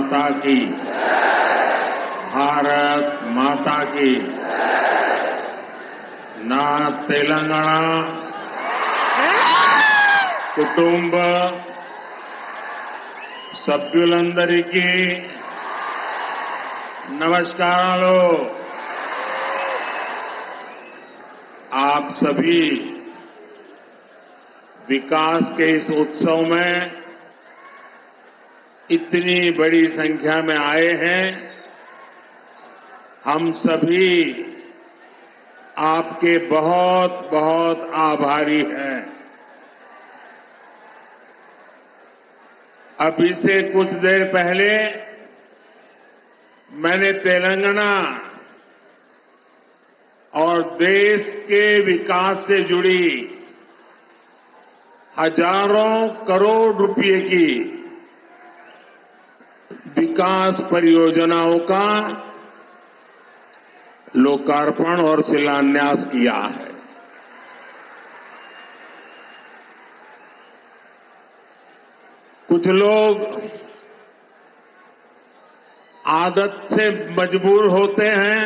माता की, भारत माता की। నా తెలంగాణ కుటుంబ సభ్యులందరికీ నమస్కారాలు। आप सभी विकास के इस उत्सव में इतनी बड़ी संख्या में आए हैं। हम सभी आपके बहुत बहुत आभारी हैं। अभी से कुछ देर पहले मैंने तेलंगाना और देश के विकास से जुड़ी हजारों करोड़ रुपए की विकास परियोजनाओं का लोकार्पण और शिलान्यास किया है। कुछ लोग आदत से मजबूर होते हैं,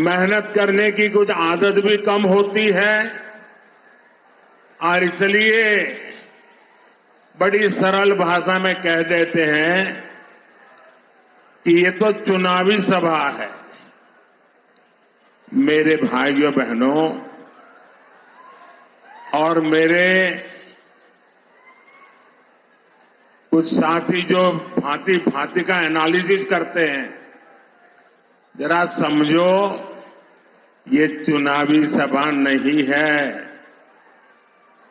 मेहनत करने की कुछ आदत भी कम होती है और इसलिए बड़ी सरल भाषा में कह देते हैं कि ये तो चुनावी सभा है। मेरे भाइयों बहनों और मेरे कुछ साथी जो भांति भांति का एनालिसिस करते हैं, जरा समझो ये चुनावी सभा नहीं है।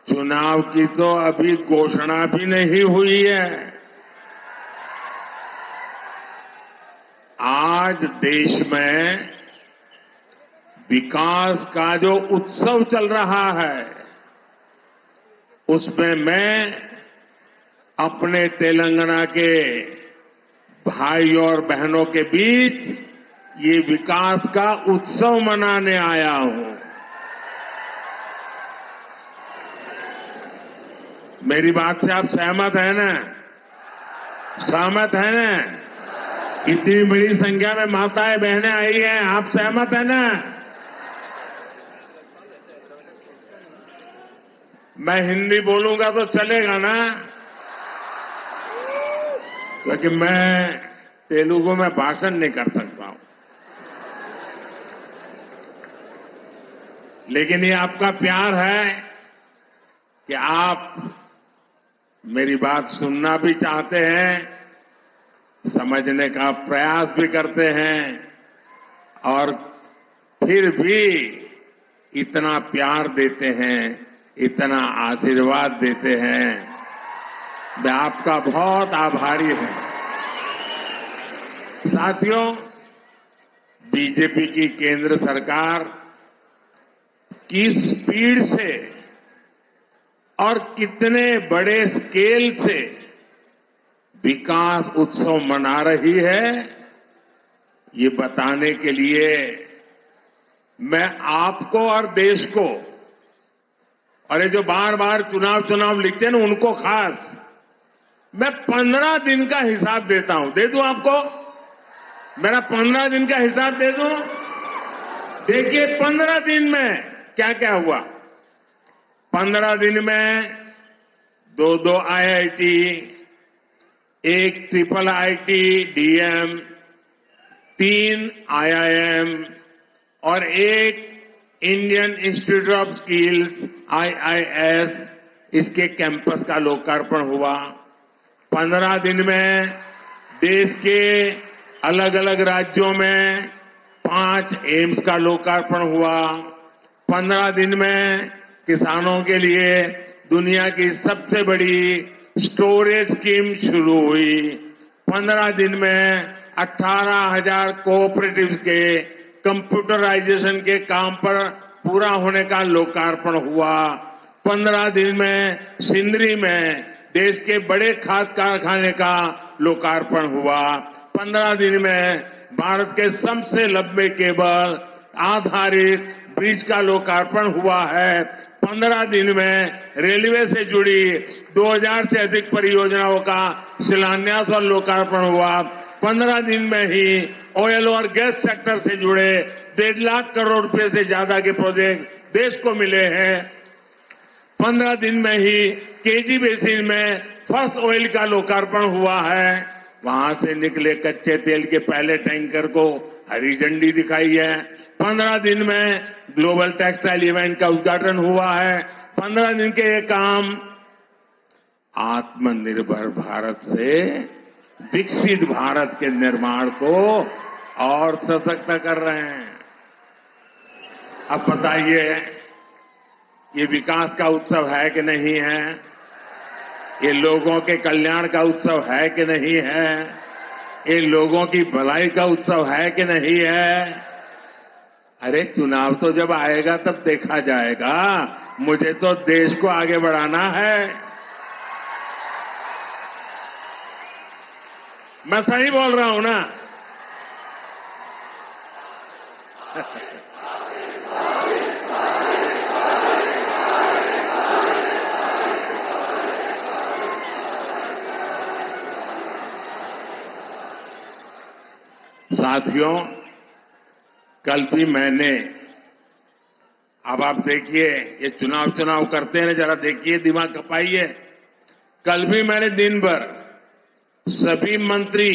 चुनाव की तो अभी घोषणा भी नहीं हुई है। आज देश में विकास का जो उत्सव चल रहा है, उसमें मैं अपने तेलंगाना के भाइयों और बहनों के बीच ये विकास का उत्सव मनाने आया हूं। मेरी बात से आप सहमत हैं ना? सहमत हैं ना? इतनी बड़ी संख्या में माताएं बहनें आई हैं, आप सहमत हैं ना? मैं हिंदी बोलूंगा तो चलेगा ना? क्योंकि मैं तेलुगु में भाषण नहीं कर सकता हूं। लेकिन ये आपका प्यार है कि आप मेरी बात सुनना भी चाहते हैं, समझने का प्रयास भी करते हैं और फिर भी इतना प्यार देते हैं, इतना आशीर्वाद देते हैं। मैं आपका बहुत आभारी हूं। साथियों, बीजेपी की केंद्र सरकार किस स्पीड से और कितने बड़े स्केल से विकास उत्सव मना रही है, ये बताने के लिए मैं आपको और देश को, और ये जो बार बार चुनाव लिखते हैं ना, उनको खास मैं 15 दिन का हिसाब देता हूं। दे दूं आपको? मेरा 15 दिन का हिसाब दे दूं? देखिए 15 दिन में क्या क्या हुआ। 15 दिन में 2 IIT, एक IIIT DM, 3 IIM और एक Indian institute of skills IIS, इसके कैंपस का लोकार्पण हुआ। 15 दिन में देश के अलग अलग राज्यों में 5 एम्स का लोकार्पण हुआ। 15 दिन में किसानों के लिए दुनिया की सबसे बड़ी स्टोरेज स्कीम शुरू हुई। 15 दिन में 18,000 कोऑपरेटिव्स के कंप्यूटराइजेशन के काम पर पूरा होने का लोकार्पण हुआ। 15 दिन में सिंदरी में देश के बड़े खाद कारखाने का लोकार्पण हुआ। 15 दिन में भारत के सबसे लंबे केबल आधारित ब्रिज का लोकार्पण हुआ है। 15 दिन में रेलवे से जुड़ी 2000 से अधिक परियोजनाओं का शिलान्यास और लोकार्पण हुआ। 15 दिन में ही ऑयल और गैस सेक्टर से जुड़े 1.5 लाख करोड़ रुपए से ज्यादा के प्रोजेक्ट देश को मिले हैं। 15 दिन में ही केजी बेसिन में फर्स्ट ऑयल का लोकार्पण हुआ है। वहां से निकले कच्चे तेल के पहले टैंकर को हरी झंडी दिखाई है। 15 दिन में ग्लोबल टेक्सटाइल इवेंट का उद्घाटन हुआ है। 15 दिन के ये काम आत्मनिर्भर भारत से विकसित भारत के निर्माण को और सशक्त कर रहे हैं। अब बताइए, ये विकास का उत्सव है कि नहीं है? ये लोगों के कल्याण का उत्सव है कि नहीं है? ये लोगों की भलाई का उत्सव है कि नहीं है? अरे चुनाव तो जब आएगा तब देखा जाएगा। मुझे तो देश को आगे बढ़ाना है। मैं सही बोल रहा हूं ना? साथियों, कल भी मैंने, अब आप देखिए, ये चुनाव करते हैं, जरा देखिए, दिमाग खपाइए। कल भी मैंने दिन भर सभी मंत्री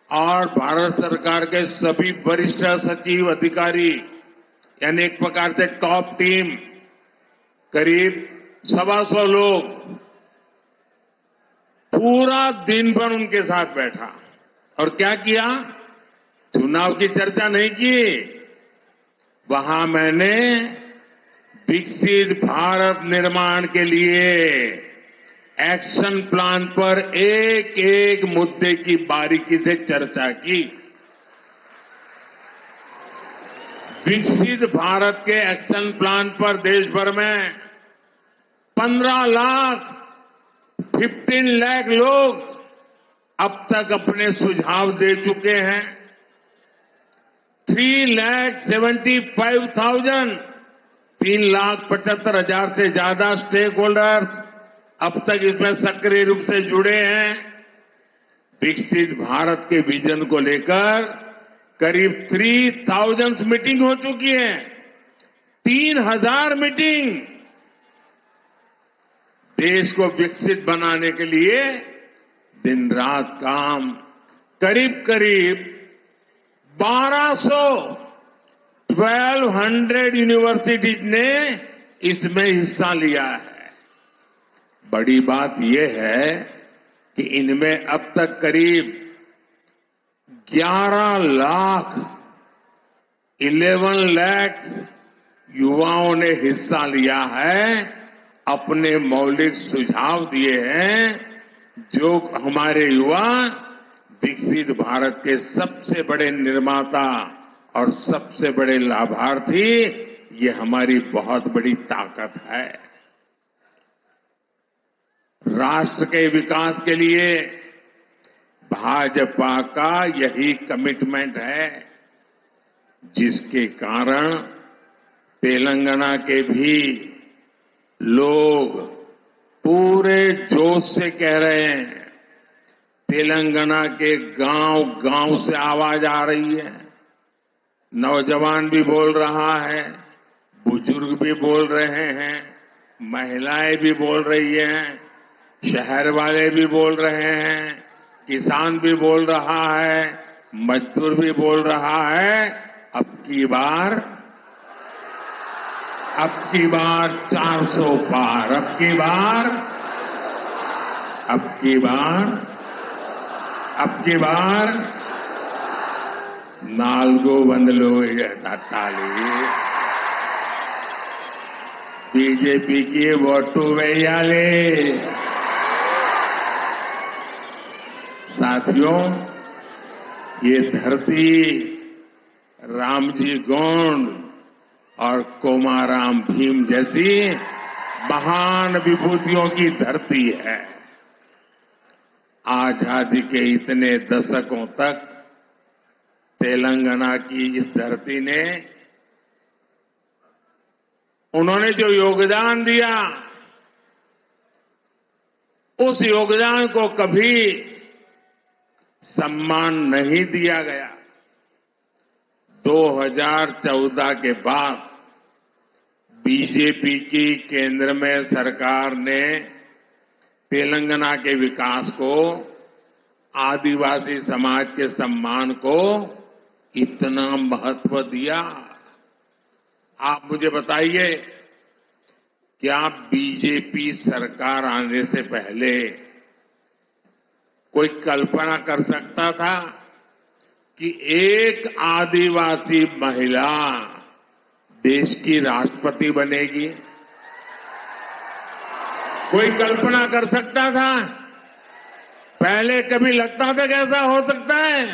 और भारत सरकार के सभी वरिष्ठ सचिव अधिकारी, यानी एक प्रकार से टॉप टीम, करीब 125 लोग, पूरा दिन भर उनके साथ बैठा और क्या किया? चुनाव की चर्चा नहीं की। वहां मैंने विकसित भारत निर्माण के लिए एक्शन प्लान पर एक एक मुद्दे की बारीकी से चर्चा की। विकसित भारत के एक्शन प्लान पर देश भर में 15 लाख लोग अब तक अपने सुझाव दे चुके हैं। 3,75,000 से ज्यादा स्टेक होल्डर्स अब तक इसमें सक्रिय रूप से जुड़े हैं। विकसित भारत के विजन को लेकर करीब 3,000 मीटिंग हो चुकी है। 3,000 मीटिंग। देश को विकसित बनाने के लिए दिन रात काम, करीब 1200 यूनिवर्सिटीज ने इसमें हिस्सा लिया है। बड़ी बात यह है कि इनमें अब तक करीब 11 लाख युवाओं ने हिस्सा लिया है, अपने मौलिक सुझाव दिए हैं, जो हमारे युवा विकसित भारत के सबसे बड़े निर्माता और सबसे बड़े लाभार्थी, ये हमारी बहुत बड़ी ताकत है। राष्ट्र के विकास के लिए भाजपा का यही कमिटमेंट है, जिसके कारण तेलंगाना के भी लोग पूरे जोश से कह रहे हैं। तेलंगाना के गांव से आवाज आ रही है। नौजवान भी बोल रहा है, बुजुर्ग भी बोल रहे हैं, महिलाएं भी बोल रही हैं, शहर वाले भी बोल रहे हैं, किसान भी बोल रहा है, मजदूर भी बोल रहा है। अब की बार 400 पार, अब की बार 4 వందలు తట్టాలి। బీజేపీకి ఓటు వేయాలి। साथियों, ये धरती रामजी गोंड और कोमाराम भीम जैसी महान विभूतियों की धरती है। आजादी के इतने दशकों तक तेलंगाना की इस धरती ने उन्होंने जो योगदान दिया, उस योगदान को कभी सम्मान नहीं दिया गया। 2014 के बाद बीजेपी की केंद्र में सरकार ने तेलंगाना के विकास को, आदिवासी समाज के सम्मान को इतना महत्व दिया। आप मुझे बताइए, क्या बीजेपी सरकार आने से पहले कोई कल्पना कर सकता था कि एक आदिवासी महिला देश की राष्ट्रपति बनेगी? कोई कल्पना कर सकता था? पहले कभी लगता था कि ऐसा हो सकता है?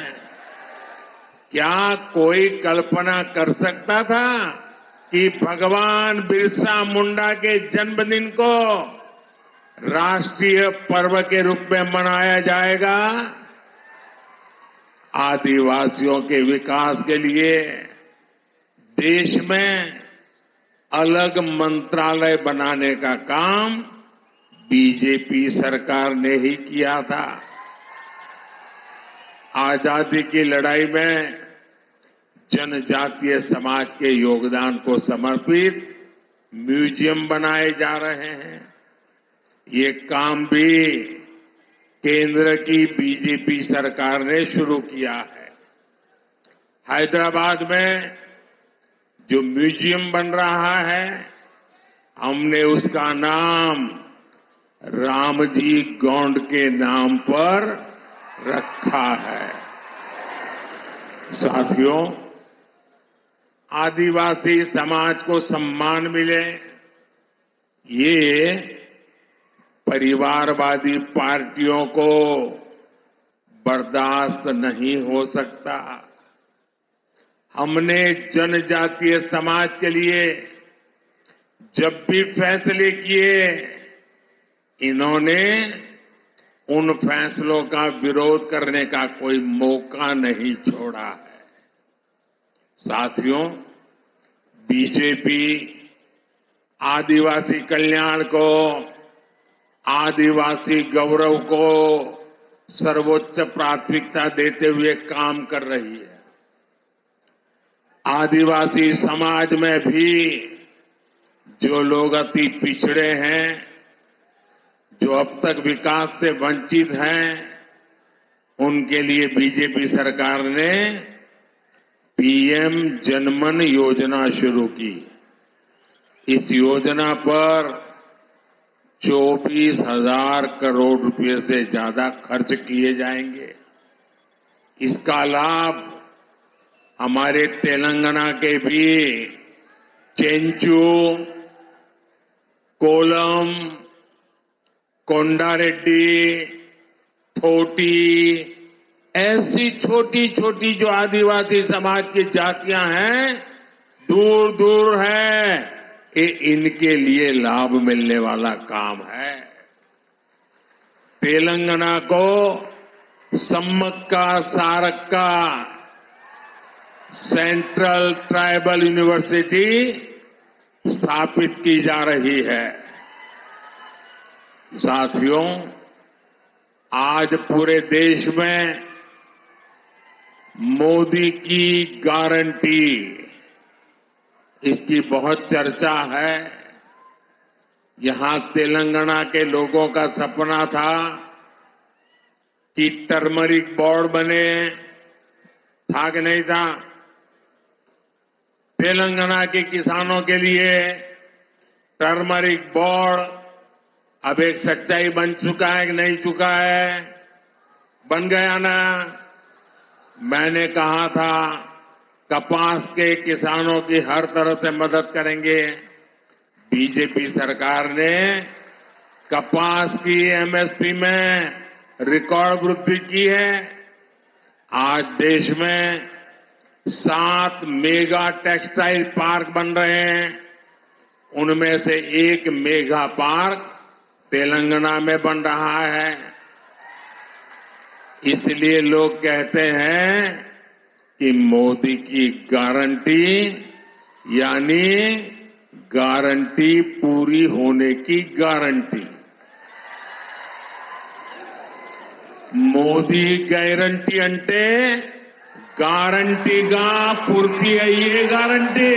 क्या कोई कल्पना कर सकता था कि भगवान बिरसा मुंडा के जन्मदिन को राष्ट्रीय पर्व के रूप में मनाया जाएगा? आदिवासियों के विकास के लिए देश में अलग मंत्रालय बनाने का काम बीजेपी सरकार ने ही किया था। आजादी की लड़ाई में जनजातीय समाज के योगदान को समर्पित म्यूजियम बनाए जा रहे हैं। ये काम भी केंद्र की बीजेपी सरकार ने शुरू किया है। हैदराबाद में जो म्यूजियम बन रहा है, हमने उसका नाम रामजी गोंड के नाम पर रखा है। साथियों, आदिवासी समाज को सम्मान मिले, ये परिवारवादी पार्टियों को बर्दाश्त नहीं हो सकता। हमने जनजातीय समाज के लिए जब भी फैसले किए, इन्होंने उन फैसलों का विरोध करने का कोई मौका नहीं छोड़ा है। साथियों, बीजेपी आदिवासी कल्याण को, आदिवासी गौरव को सर्वोच्च प्राथमिकता देते हुए काम कर रही है। आदिवासी समाज में भी जो लोग अति पिछड़े हैं, जो अब तक विकास से वंचित हैं, उनके लिए बीजेपी सरकार ने पीएम जनमन योजना शुरू की। इस योजना पर 24,000 करोड़ रुपए से ज्यादा खर्च किए जाएंगे। इसका लाभ हमारे तेलंगाना के भी चेंचू, कोलम, कोंडारेड्डी, थोटी, ऐसी छोटी छोटी जो आदिवासी समाज की जातियां हैं, दूर दूर है, ये इनके लिए लाभ मिलने वाला काम है। तेलंगाना को Sammakka Sarakka central tribal university स्थापित की जा रही है। साथियों, आज पूरे देश में मोदी की गारंटी, इसकी बहुत चर्चा है। यहां तेलंगाना के लोगों का सपना था कि टर्मरिक बोर्ड बने, था कि नहीं था? तेलंगाना के किसानों के लिए टर्मरिक बोर्ड अब एक सच्चाई बन चुका है कि नहीं चुका है? बन गया ना? मैंने कहा था कपास के किसानों की हर तरह से मदद करेंगे। बीजेपी सरकार ने कपास की एमएसपी में रिकॉर्ड वृद्धि की है। आज देश में 7 मेगा टेक्सटाइल पार्क बन रहे हैं। उनमें से एक मेगा पार्क तेलंगाना में बन रहा है। इसलिए लोग कहते हैं कि मोदी की गारंटी यानी गारंटी पूरी होने की गारंटी। మోదీ గ్యారంటీ అంటే గ్యారంటీగా పూర్తి అయ్యే గ్యారంటీ।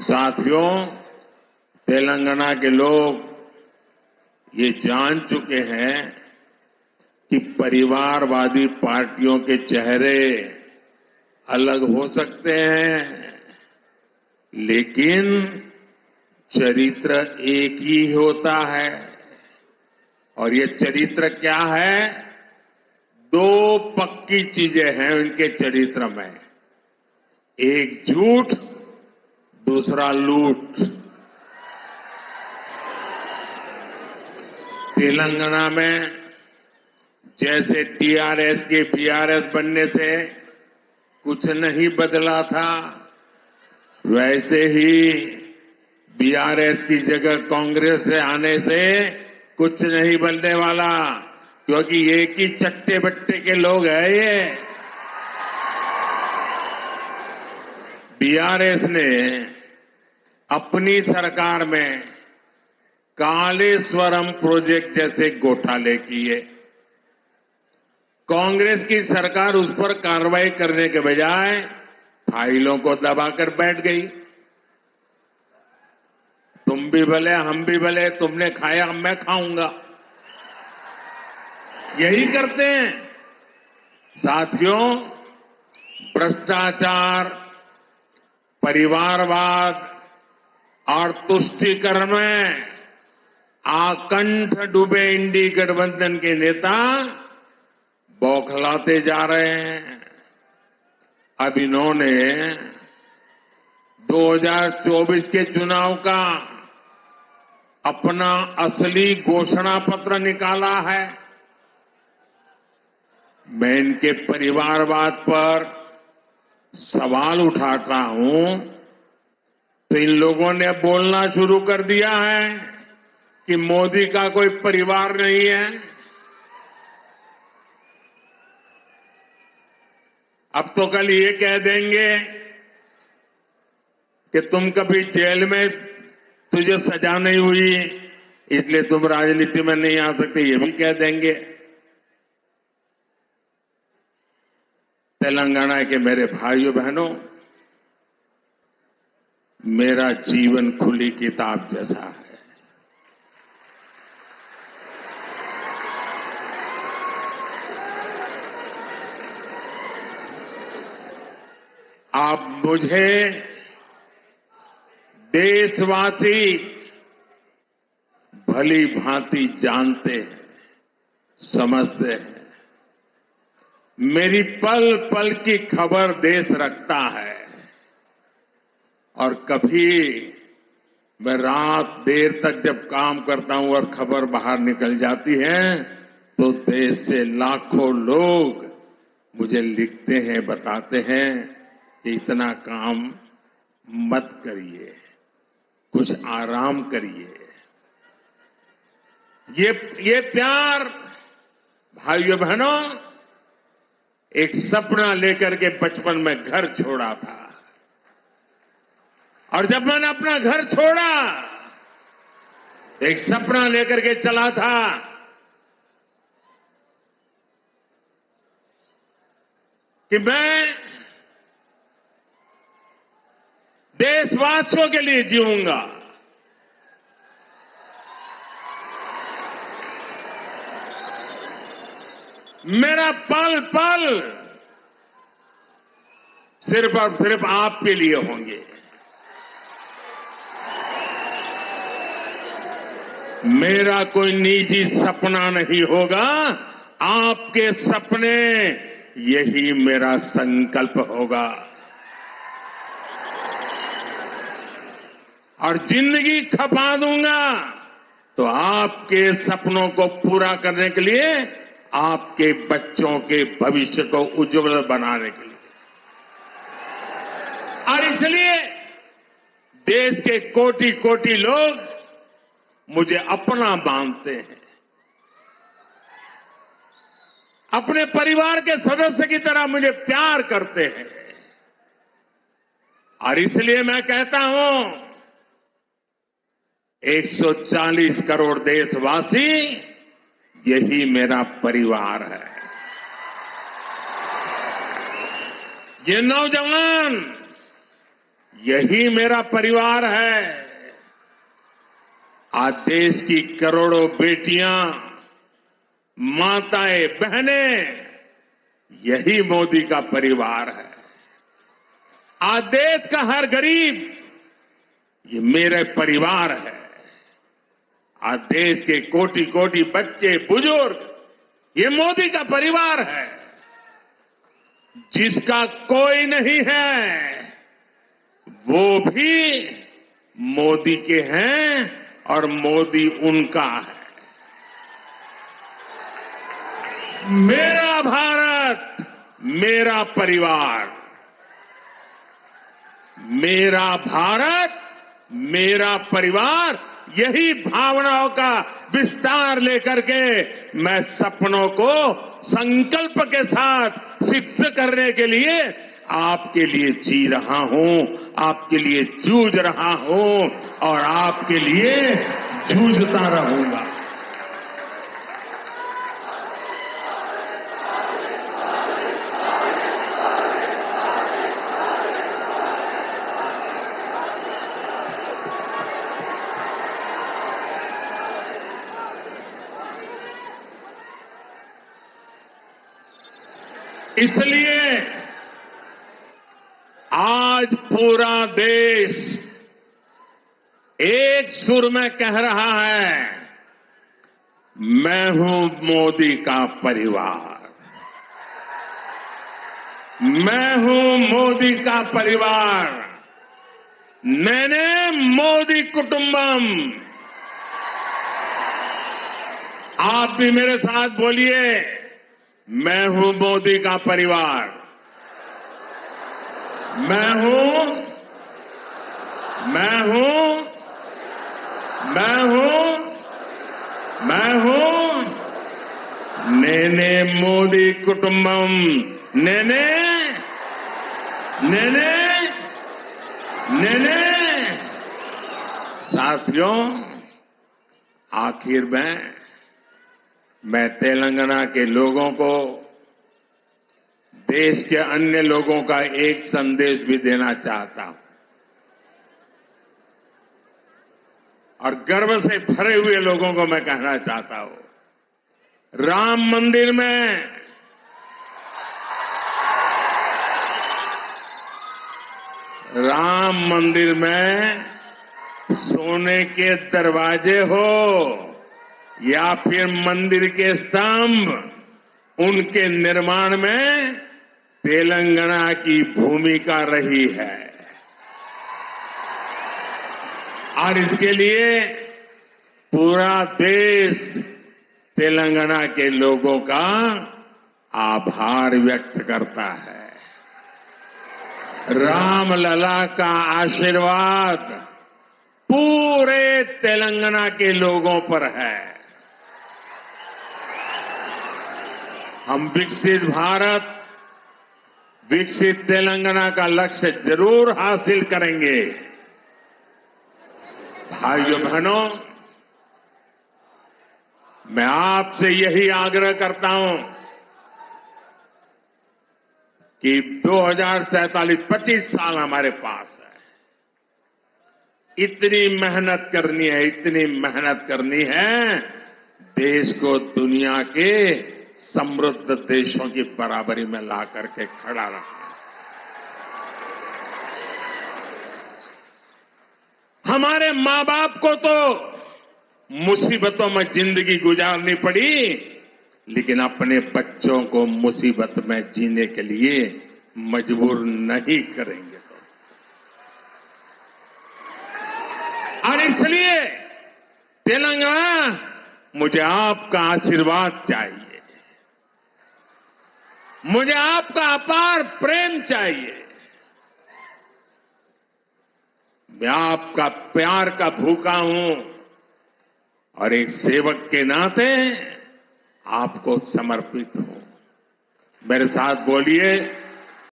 साथियों, तेलंगाना के लोग ये जान चुके हैं कि परिवारवादी पार्टियों के चेहरे अलग हो सकते हैं, लेकिन चरित्र एक ही होता है। और ये चरित्र क्या है? दो पक्की चीजें हैं उनके चरित्र में, एक झूठ, दूसरा लूट। तेलंगाना में जैसे टीआरएस के बीआरएस बनने से कुछ नहीं बदला था, वैसे ही बीआरएस की जगह कांग्रेस से आने से कुछ नहीं बनने वाला, क्योंकि एक ही चट्टे बट्टे के लोग हैं ये। बीआरएस ने अपनी सरकार में कालेश्वरम प्रोजेक्ट जैसे घोटाले किए। कांग्रेस की सरकार उस पर कार्रवाई करने के बजाय फाइलों को दबाकर बैठ गई। तुम भी भले हम भी भले, तुमने खाया मैं खाऊंगा, यही करते हैं। साथियों, भ्रष्टाचार, परिवारवाद और तुष्टीकरण में आकंठ डूबे इंडी गठबंधन के नेता बौखलाते जा रहे हैं। अब इन्होंने 2024 के चुनाव का अपना असली घोषणा पत्र निकाला है। मैं इनके परिवारवाद पर सवाल उठाता हूं तो इन लोगों ने बोलना शुरू कर दिया है कि मोदी का कोई परिवार नहीं है। अब तो कल ये कह देंगे कि तुम कभी जेल में तुझे सजा नहीं हुई इसलिए तुम राजनीति में नहीं आ सकते, ये भी कह देंगे। तेलंगाना के मेरे भाइयों बहनों, मेरा जीवन खुली किताब जैसा है। आप मुझे देशवासी भली भांति जानते हैं, समझते हैं। मेरी पल पल की खबर देश रखता है और कभी मैं रात देर तक जब काम करता हूं और खबर बाहर निकल जाती है तो देश से लाखों लोग मुझे लिखते हैं, बताते हैं कि इतना काम मत करिए, कुछ आराम करिए। ये प्यार भाइयों बहनों, एक सपना लेकर के बचपन में घर छोड़ा था और जब मैंने अपना घर छोड़ा एक सपना लेकर के चला था कि मैं देशवासियों के लिए जीऊंगा। मेरा पल पल सिर्फ और सिर्फ आपके लिए होंगे। मेरा कोई निजी सपना नहीं होगा, आपके सपने, यही मेरा संकल्प होगा। और जिंदगी खपा दूंगा तो आपके सपनों को पूरा करने के लिए, आपके बच्चों के भविष्य को उज्जवल बनाने के लिए। और इसलिए देश के कोटि कोटि लोग मुझे अपना मानते हैं, अपने परिवार के सदस्य की तरह मुझे प्यार करते हैं। और इसलिए मैं कहता हूं 140 करोड़ देशवासी यही मेरा परिवार है। ये नौजवान यही मेरा परिवार है। आज देश की करोड़ों बेटियां, माताएं, बहनें यही मोदी का परिवार है। आज देश का हर गरीब ये मेरे परिवार है। आज देश के कोटि कोटि बच्चे, बुजुर्ग ये मोदी का परिवार है। जिसका कोई नहीं है वो भी मोदी के हैं और मोदी उनका है। मेरा भारत, मेरा परिवार, मेरा भारत, मेरा परिवार, यही भावनाओं का विस्तार लेकर के मैं सपनों को संकल्प के साथ सिद्ध करने के लिए आपके लिए जी रहा हूं, आपके लिए जूझ रहा हूं और आपके लिए जूझता रहूंगा। इसलिए आज पूरा देश एक सुर में कह रहा है, मैं हूं मोदी का परिवार, मैं हूं मोदी का परिवार, नेने मोदी कुटुंबम। आप भी मेरे साथ बोलिए, मैं हूं मोदी का परिवार, मैं हूं, मैं हूं, मैं हूं, मैं हूं नेने मोदी कुटुंबम, नेने, नेने, नेने। साथियों, आखिर में मैं तेलंगाना के लोगों को, देश के अन्य लोगों का एक संदेश भी देना चाहता हूं और गर्व से भरे हुए लोगों को मैं कहना चाहता हूं, राम मंदिर में सोने के दरवाजे हो या फिर मंदिर के स्तंभ, उनके निर्माण में तेलंगाना की भूमिका रही है और इसके लिए पूरा देश तेलंगाना के लोगों का आभार व्यक्त करता है। राम लला का आशीर्वाद पूरे तेलंगाना के लोगों पर है। हम विकसित भारत, विकसित तेलंगाना का लक्ष्य जरूर हासिल करेंगे। भाइयों बहनों, मैं आपसे यही आग्रह करता हूं कि 2047 25 साल हमारे पास है। इतनी मेहनत करनी है, इतनी मेहनत करनी है, देश को दुनिया के समृद्ध देशों की बराबरी में ला करके खड़ा रखना। हमारे मां बाप को तो मुसीबतों में जिंदगी गुजारनी पड़ी, लेकिन अपने बच्चों को मुसीबत में जीने के लिए मजबूर नहीं करेंगे। और इसलिए तेलंगाना, मुझे आपका आशीर्वाद चाहिए, मुझे आपका अपार प्रेम चाहिए। मैं आपका प्यार का भूखा हूं और एक सेवक के नाते आपको समर्पित हूं। मेरे साथ बोलिए,